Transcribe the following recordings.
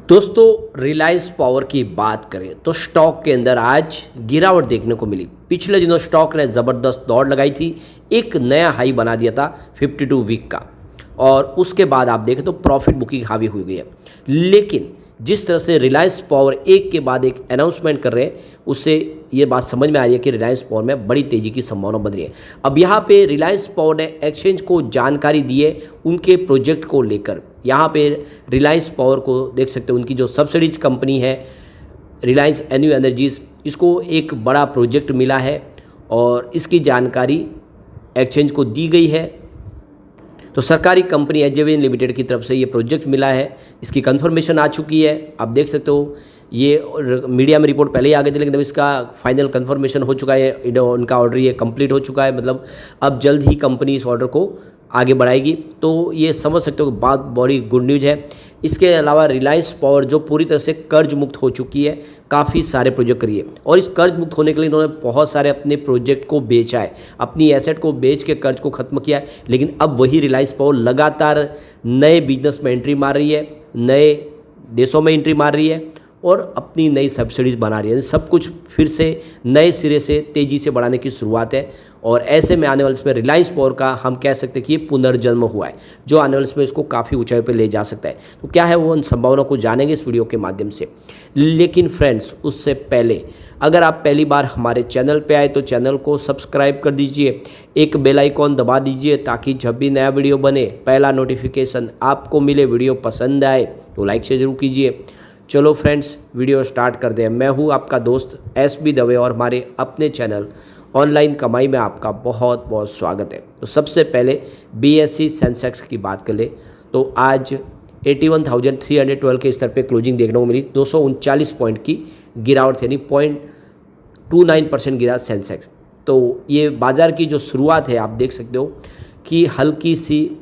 दोस्तों रिलायंस पावर की बात करें तो स्टॉक के अंदर आज गिरावट देखने को मिली। पिछले दिनों स्टॉक ने ज़बरदस्त दौड़ लगाई थी, एक नया हाई बना दिया था 52 वीक का, और उसके बाद आप देखें तो प्रॉफिट बुकिंग हावी हुई गई है। लेकिन जिस तरह से रिलायंस पावर एक के बाद एक अनाउंसमेंट कर रहे हैं, उससे ये बात समझ में आ रही है कि रिलायंस पावर में बड़ी तेज़ी की संभावना बन रही है। अब यहाँ पे रिलायंस पावर ने एक्सचेंज को जानकारी दी है उनके प्रोजेक्ट को लेकर। यहाँ पे रिलायंस पावर को देख सकते हो, उनकी जो सब्सिडीज कंपनी है रिलायंस एन्यू एनर्जीज, इसको एक बड़ा प्रोजेक्ट मिला है और इसकी जानकारी एक्सचेंज को दी गई है। तो सरकारी कंपनी एजेवियन लिमिटेड की तरफ से ये प्रोजेक्ट मिला है, इसकी कंफर्मेशन आ चुकी है। आप देख सकते हो ये मीडिया में रिपोर्ट पहले ही आ गई थी, लेकिन अब इसका फाइनल कंफर्मेशन हो चुका है, उनका ऑर्डर ये कंप्लीट हो चुका है। मतलब अब जल्द ही कंपनी इस ऑर्डर को आगे बढ़ाएगी। तो ये समझ सकते हो कि बात बड़ी गुड न्यूज़ है। इसके अलावा रिलायंस पावर जो पूरी तरह से कर्ज मुक्त हो चुकी है, काफ़ी सारे प्रोजेक्ट करिए, और इस कर्ज मुक्त होने के लिए इन्होंने बहुत सारे अपने प्रोजेक्ट को बेचा है, अपनी एसेट को बेच के कर्ज को ख़त्म किया है। लेकिन अब वही रिलायंस पावर लगातार नए बिजनेस में एंट्री मार रही है, नए देशों में एंट्री मार रही है और अपनी नई सब्सिडीज़ बना रही है। सब कुछ फिर से नए सिरे से तेज़ी से बढ़ाने की शुरुआत है, और ऐसे में आने वाले इसमें रिलायंस पावर का हम कह सकते हैं कि ये पुनर्जन्म हुआ है, जो आने वाले इसमें इसको काफ़ी ऊंचाई पर ले जा सकता है। तो क्या है वो उन संभावनाओं को जानेंगे इस वीडियो के माध्यम से। लेकिन फ्रेंड्स, उससे पहले अगर आप पहली बार हमारे चैनल पे आए तो चैनल को सब्सक्राइब कर दीजिए, एक बेल आइकॉन दबा दीजिए, ताकि जब भी नया वीडियो बने पहला नोटिफिकेशन आपको मिले। वीडियो पसंद आए तो लाइक से जरूर कीजिए। चलो फ्रेंड्स, वीडियो स्टार्ट कर दें। मैं हूं आपका दोस्त SB दवे और हमारे अपने चैनल ऑनलाइन कमाई में आपका बहुत बहुत स्वागत है। तो सबसे पहले BSE सेंसेक्स की बात कर ले तो आज 81,312 के स्तर पे क्लोजिंग देखने को मिली। 239 पॉइंट की गिरावट, यानी 0.29% गिरा सेंसेक्स। तो ये बाज़ार की जो शुरुआत है आप देख सकते हो कि हल्की सी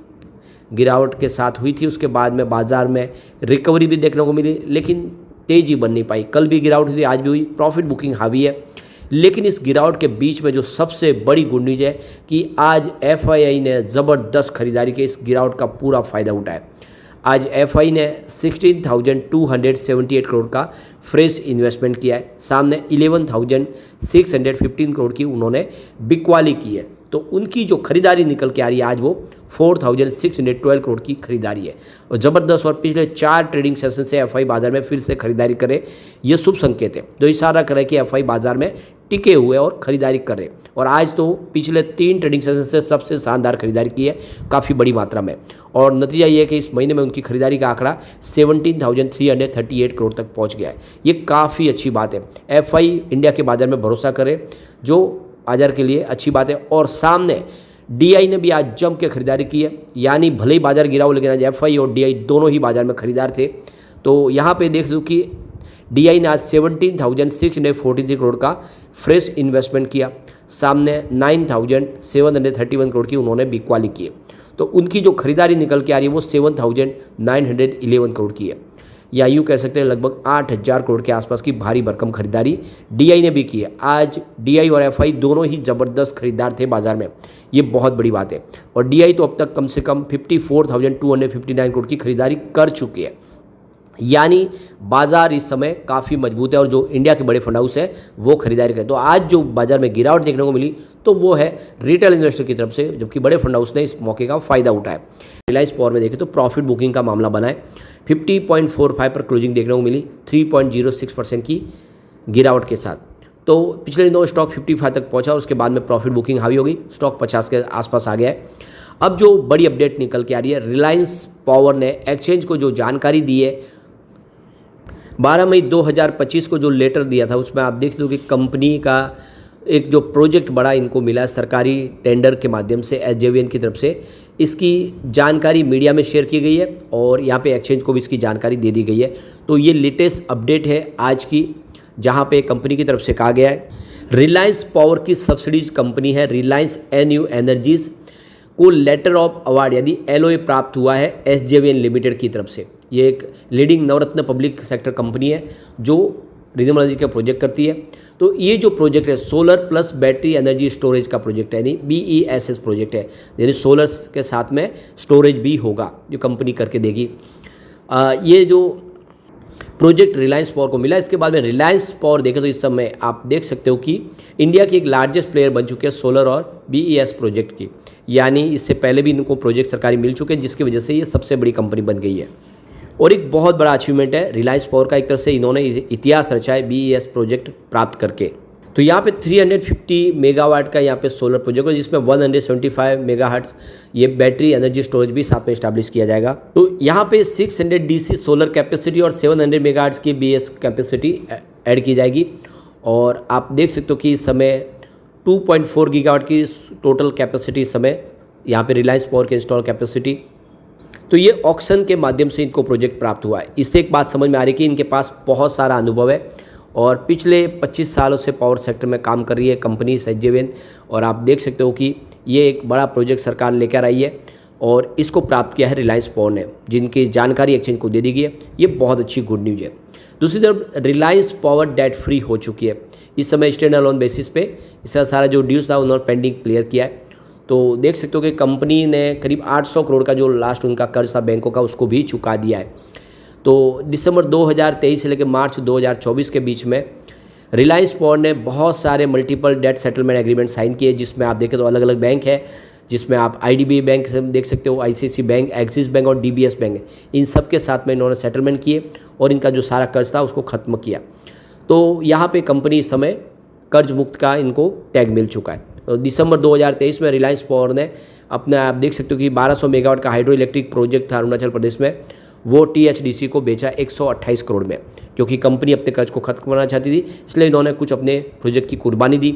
गिरावट के साथ हुई थी। उसके बाद में बाज़ार में रिकवरी भी देखने को मिली, लेकिन तेज़ी बन नहीं पाई। कल भी गिरावट हुई, आज भी हुई, प्रॉफिट बुकिंग हावी है। लेकिन इस गिरावट के बीच में जो सबसे बड़ी गुड न्यूज़ है कि आज FII ने ज़बरदस्त खरीदारी के इस गिरावट का पूरा फ़ायदा उठाया। आज FII ने 16,278 करोड़ का फ्रेश इन्वेस्टमेंट किया है, सामने 11,615 करोड़ की उन्होंने बिकवाली की है। तो उनकी जो खरीदारी निकल के आ रही है आज वो 4,612 करोड़ की खरीदारी है, और ज़बरदस्त। और पिछले 4 ट्रेडिंग सेशन से FII बाज़ार में फिर से खरीदारी करे, ये शुभ संकेत है, जो इशारा करे कि FII बाज़ार में टिके हुए और ख़रीदारी कर रहे। और आज तो पिछले 3 ट्रेडिंग सेशन से सबसे शानदार खरीदारी की है, काफ़ी बड़ी मात्रा में। और नतीजा ये है कि इस महीने में उनकी खरीदारी का आंकड़ा 17,338 करोड़ तक पहुंच गया है। ये काफ़ी अच्छी बात है। FII इंडिया के बाज़ार में भरोसा करे, जो बाज़ार के लिए अच्छी बात है। और सामने DI ने भी आज जम के खरीदारी की है, यानी भले ही बाज़ार गिरा हो, लेकिन आज FII और DI दोनों ही बाज़ार में खरीदार थे। तो यहाँ पे देख लो कि DI ने आज 17,643 करोड़ का फ्रेश इन्वेस्टमेंट किया, सामने 9,731 करोड़ की उन्होंने बिकवाली की है। तो उनकी जो खरीदारी निकल के आ रही है वो 7,911 करोड़ की है, या यूँ कह सकते हैं लगभग 8,000 करोड़ के आसपास की भारी भरकम खरीदारी DI ने भी की है। आज DI और FII दोनों ही ज़बरदस्त खरीदार थे बाज़ार में, ये बहुत बड़ी बात है। और DI तो अब तक कम से कम 54,259 करोड़ की खरीदारी कर चुकी है, यानी बाज़ार इस समय काफ़ी मजबूत है, और जो इंडिया के बड़े फंड हाउस है वो खरीदारी करें। तो आज जो बाज़ार में गिरावट देखने को मिली तो वो है रिटेल इन्वेस्टर की तरफ से, जबकि बड़े फंड हाउस ने इस मौके का फ़ायदा उठाया। रिलायंस पावर में देखें तो प्रॉफिट बुकिंग का मामला बना है, 50.45 पर क्लोजिंग देखने को मिली, 3.06% की गिरावट के साथ। तो पिछले दिनों स्टॉक 55 तक पहुंचा, उसके बाद में प्रॉफिट बुकिंग हावी हो गई, स्टॉक 50 के आसपास आ गया है। अब जो बड़ी अपडेट निकल के आ रही है, रिलायंस पावर ने एक्सचेंज को जो जानकारी दी है 12 मई 2025 को जो लेटर दिया था, उसमें आप देख लो कि कंपनी का एक जो प्रोजेक्ट बड़ा इनको मिला है सरकारी टेंडर के माध्यम से एजेवियन की तरफ से, इसकी जानकारी मीडिया में शेयर की गई है और यहाँ पे एक्सचेंज को भी इसकी जानकारी दे दी गई है। तो ये लेटेस्ट अपडेट है आज की, जहाँ पे कंपनी की तरफ से कहा गया है रिलायंस पावर की सब्सिडीज कंपनी है रिलायंस एन्यू एनर्जीज को लेटर ऑफ अवार्ड यानी LOA प्राप्त हुआ है एजेवियन लिमिटेड की तरफ से। ये एक लीडिंग नवरत्न पब्लिक सेक्टर कंपनी है जो रिन्यूएबल एनर्जी का प्रोजेक्ट करती है। तो ये जो प्रोजेक्ट है solar plus battery energy storage का प्रोजेक्ट है, यानी BESS प्रोजेक्ट है, यानी सोलर के साथ में स्टोरेज भी होगा जो कंपनी करके देगी। ये जो प्रोजेक्ट रिलायंस पावर को मिला। इसके बाद में रिलायंस पावर देखें तो इस समय आप देख सकते हो कि इंडिया की एक लार्जेस्ट प्लेयर बन चुके हैं सोलर और बीईएस प्रोजेक्ट की, यानी इससे पहले भी इनको प्रोजेक्ट सरकारी मिल चुके हैं, जिसकी वजह से ये सबसे बड़ी कंपनी बन गई है। और एक बहुत बड़ा अचीवमेंट है रिलायंस पावर का, एक तरह से इन्होंने इतिहास रचा है बीईएस प्रोजेक्ट प्राप्त करके। तो यहाँ पे 350 मेगावाट का यहाँ पे सोलर प्रोजेक्ट है, जिसमें 175 मेगाहर्ट्ज ये बैटरी एनर्जी स्टोरेज भी साथ में इस्टेब्लिश किया जाएगा। तो यहाँ पे 600 डीसी सोलर कैपेसिटी और 700 मेगाहर्ट्ज की बीएस कैपेसिटी ऐड की जाएगी। और आप देख सकते हो कि इस समय 2.4 गीगावाट की टोटल कैपेसिटी इस समय यहाँ पे रिलायंस पावर की इंस्टॉल कैपेसिटी। तो ये ऑक्शन के माध्यम से इनको प्रोजेक्ट प्राप्त हुआ है। इससे एक बात समझ में आ रही है कि इनके पास बहुत सारा अनुभव है और पिछले 25 सालों से पावर सेक्टर में काम कर रही है कंपनी सज्जेवेन। और आप देख सकते हो कि ये एक बड़ा प्रोजेक्ट सरकार लेकर आई है और इसको प्राप्त किया है रिलायंस पावर ने, जिनकी जानकारी एक्सचेंज को दे दी गई है। ये बहुत अच्छी गुड न्यूज़ है। दूसरी तरफ रिलायंस पावर डेट फ्री हो चुकी है इस समय स्टैंड अलोन बेसिस पे। इसका सारा जो ड्यूज था उन्होंने पेंडिंग क्लियर किया है। तो देख सकते हो कि कंपनी ने करीब 800 करोड़ का जो लास्ट उनका कर्ज था बैंकों का, उसको भी चुका दिया है। तो दिसंबर 2023 से लेकर मार्च 2024 के बीच में रिलायंस पावर ने बहुत सारे multiple debt settlement agreement sign किए, जिसमें आप देखें तो अलग अलग बैंक है, जिसमें आप आईडीबी बैंक से देख सकते हो, आईसीआईसी बैंक, एक्सिस बैंक और डीबीएस बैंक है। इन सब के साथ में इन्होंने सेटलमेंट किए और इनका जो सारा कर्ज था उसको ख़त्म किया। तो यहाँ पे कंपनी इस समय कर्ज मुक्त का इनको टैग मिल चुका है। तो दिसंबर 2023 में रिलायंस पावर ने अपना आप देख सकते हो कि 1200 मेगावाट का हाइड्रो इलेक्ट्रिक प्रोजेक्ट था अरुणाचल प्रदेश में, वो टीएचडीसी को बेचा 128 करोड़ में, क्योंकि कंपनी अपने कर्ज को खत्म करना चाहती थी, इसलिए इन्होंने कुछ अपने प्रोजेक्ट की कुर्बानी दी।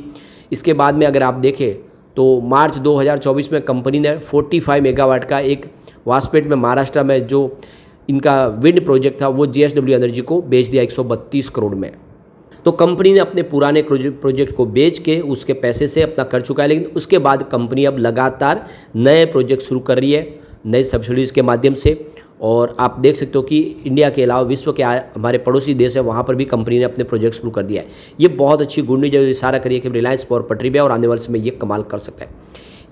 इसके बाद में अगर आप देखें तो मार्च 2024 में कंपनी ने 45 मेगावाट का एक वासपेट में महाराष्ट्र में जो इनका विंड प्रोजेक्ट था वो जेएसडब्ल्यू एनर्जी को बेच दिया 132 करोड़ में। तो कंपनी ने अपने पुराने प्रोजेक्ट को बेच के उसके पैसे से अपना कर चुका है, लेकिन उसके बाद कंपनी अब लगातार नए प्रोजेक्ट शुरू कर रही है नए सब्सिडीज़ के माध्यम से। और आप देख सकते हो कि इंडिया के अलावा विश्व के हमारे पड़ोसी देश है, वहाँ पर भी कंपनी ने अपने प्रोजेक्ट शुरू कर दिया है। ये बहुत अच्छी गुड न्यूज़ है, इशारा करिए कि रिलायंस पावर पटरी पे और आने वाले समय ये कमाल कर सकता है।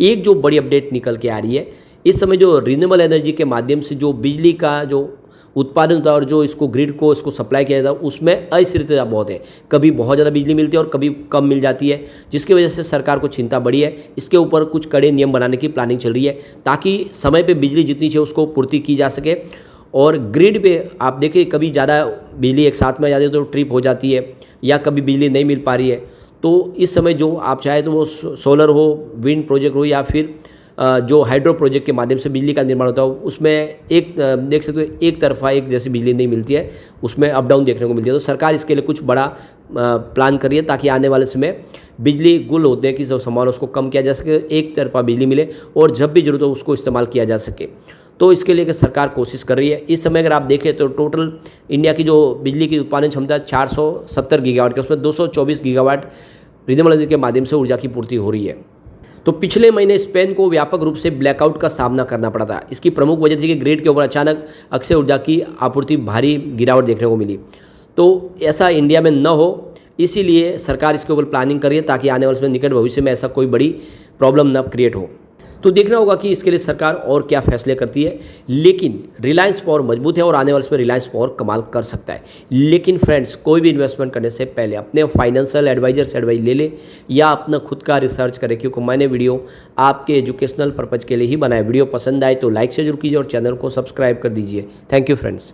एक जो बड़ी अपडेट निकल के आ रही है, इस समय जो रिन्यूएबल एनर्जी के माध्यम से जो बिजली का जो उत्पादन होता है और जो इसको ग्रिड को इसको सप्लाई किया जाता है, उसमें अस्थिरता बहुत है। कभी बहुत ज़्यादा बिजली मिलती है और कभी कम मिल जाती है, जिसकी वजह से सरकार को चिंता बढ़ी है। इसके ऊपर कुछ कड़े नियम बनाने की प्लानिंग चल रही है, ताकि समय पे बिजली जितनी चाहिए उसको पूर्ति की जा सके। और ग्रिड पे आप देखिए कभी ज़्यादा बिजली एक साथ में आ जाती है तो ट्रिप हो जाती है, या कभी बिजली नहीं मिल पा रही है। तो इस समय जो आप चाहे तो वो सोलर हो, विंड प्रोजेक्ट हो, या फिर जो हाइड्रो प्रोजेक्ट के माध्यम से बिजली का निर्माण होता है, उसमें एक देख सकते हो एक तरफा एक जैसी बिजली नहीं मिलती है, उसमें अप डाउन देखने को मिलती है। तो सरकार इसके लिए कुछ बड़ा प्लान करिए, ताकि आने वाले समय बिजली गुल होते हैं कि जो सामान उसको कम किया जा सके, एक तरफा बिजली मिले और जब भी जरूरत हो उसको इस्तेमाल किया जा सके। तो इसके लिए सरकार कोशिश कर रही है। इस समय अगर आप देखें तो टोटल इंडिया की जो बिजली की उत्पादन क्षमता 470 गीगावाट की, उसमें 224 गीगावाट रिन्यूएबल एनर्जी के माध्यम से ऊर्जा की पूर्ति हो रही है। तो पिछले महीने स्पेन को व्यापक रूप से ब्लैकआउट का सामना करना पड़ा था। इसकी प्रमुख वजह थी कि ग्रिड के ऊपर अचानक अक्षय ऊर्जा की आपूर्ति भारी गिरावट देखने को मिली। तो ऐसा इंडिया में न हो, इसीलिए सरकार इसके ऊपर प्लानिंग कर रही है, ताकि आने वाले निकट भविष्य में ऐसा कोई बड़ी प्रॉब्लम न क्रिएट हो। तो देखना होगा कि इसके लिए सरकार और क्या फैसले करती है। लेकिन रिलायंस पावर मजबूत है और आने वाले समय रिलायंस पावर कमाल कर सकता है। लेकिन फ्रेंड्स, कोई भी इन्वेस्टमेंट करने से पहले अपने फाइनेंशियल एडवाइजर से एडवाइस ले ले, या अपना खुद का रिसर्च करें, क्योंकि मैंने वीडियो आपके एजुकेशनल पर्पज़ के लिए ही बनाया। वीडियो पसंद आए तो लाइक से जरूर कीजिए और चैनल को सब्सक्राइब कर दीजिए। Thank you friends.